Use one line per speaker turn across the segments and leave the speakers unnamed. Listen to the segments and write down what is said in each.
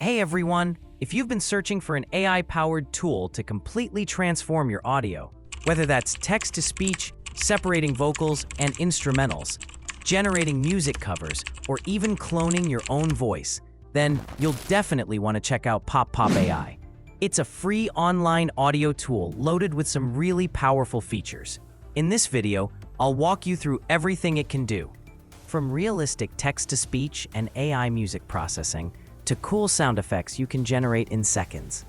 Hey everyone! If you've been searching for an AI-powered tool to completely transform your audio, whether that's text-to-speech, separating vocals and instrumentals, generating music covers, or even cloning your own voice, then you'll definitely want to check out PopPop AI. It's a free online audio tool loaded with some really powerful features. In this video, I'll walk you through everything it can do. From realistic text-to-speech and AI music processing, to cool sound effects you can generate in seconds.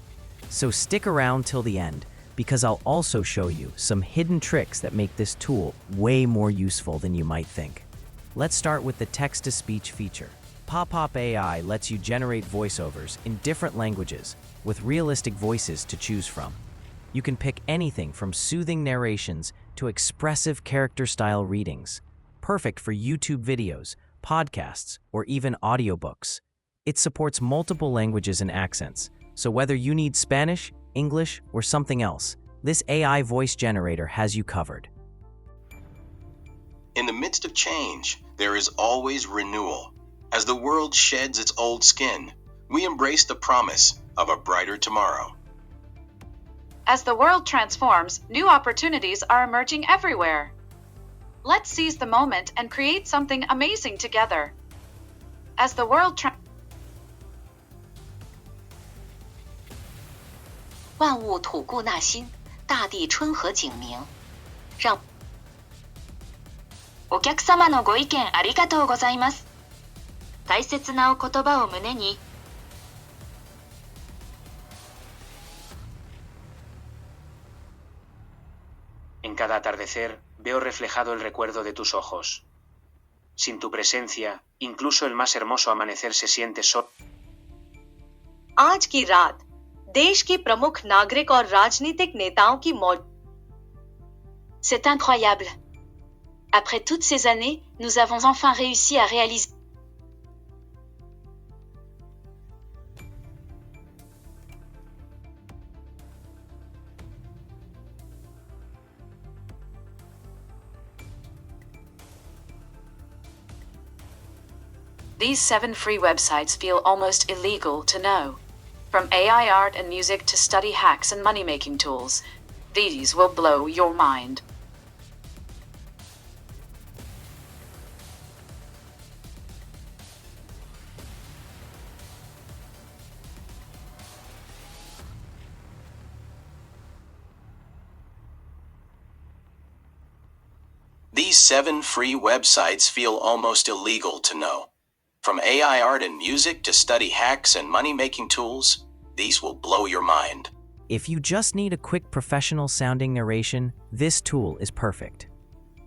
So stick around till the end, because I'll also show you some hidden tricks that make this tool way more useful than you might think. Let's start with the text-to-speech feature. PopPop AI lets you generate voiceovers in different languages with realistic voices to choose from. You can pick anything from soothing narrations to expressive character-style readings, perfect for YouTube videos, podcasts, or even audiobooks. It supports multiple languages and accents, so whether you need Spanish, English, or something else, this AI voice generator has you covered.
In the midst of change, there is always renewal. As the world sheds its old skin, we embrace the promise of a brighter tomorrow.
As the world transforms, new opportunities are emerging everywhere. Let's seize the moment and create something amazing together. As the world
万物吐故纳新，大地春和景明。让お客様のご意見ありがとうございます。大切なお言葉を胸に。
En cada atardecer veo reflejado el recuerdo de tus ojos. Sin tu presencia, incluso el más hermoso amanecer se siente solo.
आज की रात देश के प्रमुख नागरिक और राजनीतिक नेताओं की मौत।
C'est incroyable. Après toutes ces années, nous avons enfin réussi à réaliser.
These 7 free websites feel almost illegal to know. From AI art and music to study hacks and money-making tools, these will blow your mind.
These 7 free websites feel almost illegal to know. From AI art and music to study hacks and money-making tools, these will blow your mind.
If you just need a quick professional-sounding narration, this tool is perfect.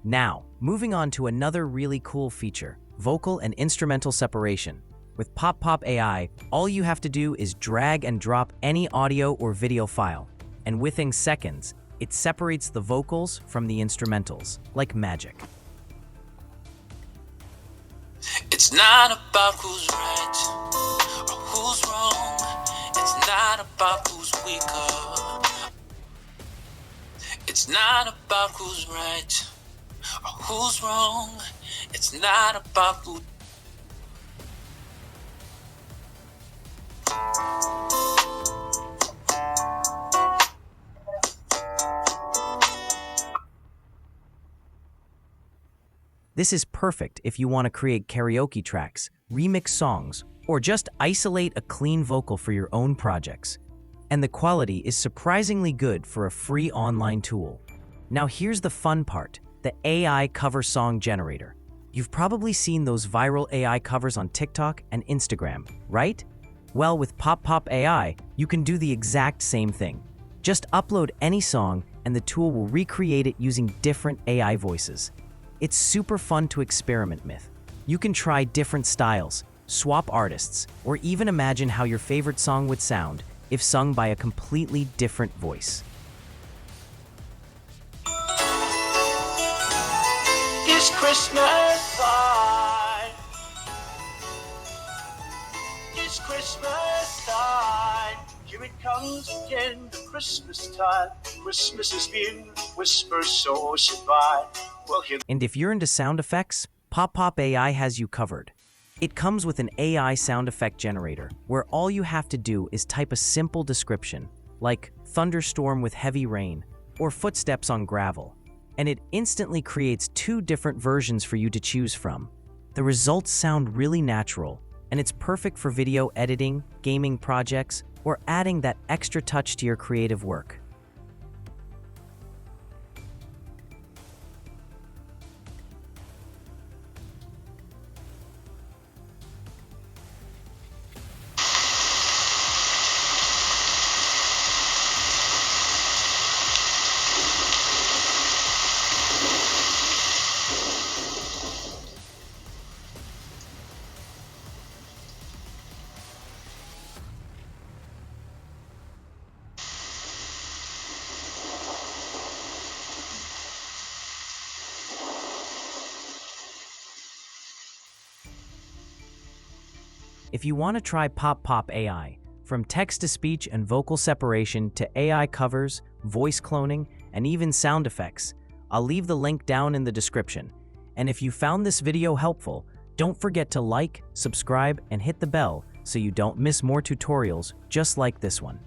Now, moving on to another really cool feature, vocal and instrumental separation. With PopPop AI, all you have to do is drag and drop any audio or video file, and within seconds, it separates the vocals from the instrumentals, like magic.
It's not about who's right or who's wrong. It's not about who's weaker. It's not about who's right or who's wrong. It's not about who.
This is perfect if you want to create karaoke tracks, remix songs, or just isolate a clean vocal for your own projects. And the quality is surprisingly good for a free online tool. Now here's the fun part, the AI cover song generator. You've probably seen those viral AI covers on TikTok and Instagram, right? Well, with PopPop AI, you can do the exact same thing. Just upload any song and the tool will recreate it using different AI voices. It's super fun to experiment with. You can try different styles, swap artists, or even imagine how your favorite song would sound if sung by a completely different voice.
It's Christmas time. It's Christmas time. Here it comes again, the Christmas time. Christmas is in whisper, so goodbye. Well, here.
And if you're into sound effects, PopPop AI has you covered. It comes with an AI sound effect generator, where all you have to do is type a simple description, like thunderstorm with heavy rain, or footsteps on gravel, and it instantly creates 2 different versions for you to choose from. The results sound really natural, and it's perfect for video editing, gaming projects, or adding that extra touch to your creative work. If you want to try PopPop AI, from text-to-speech and vocal separation to AI covers, voice cloning, and even sound effects, I'll leave the link down in the description. And if you found this video helpful, don't forget to like, subscribe, and hit the bell so you don't miss more tutorials just like this one.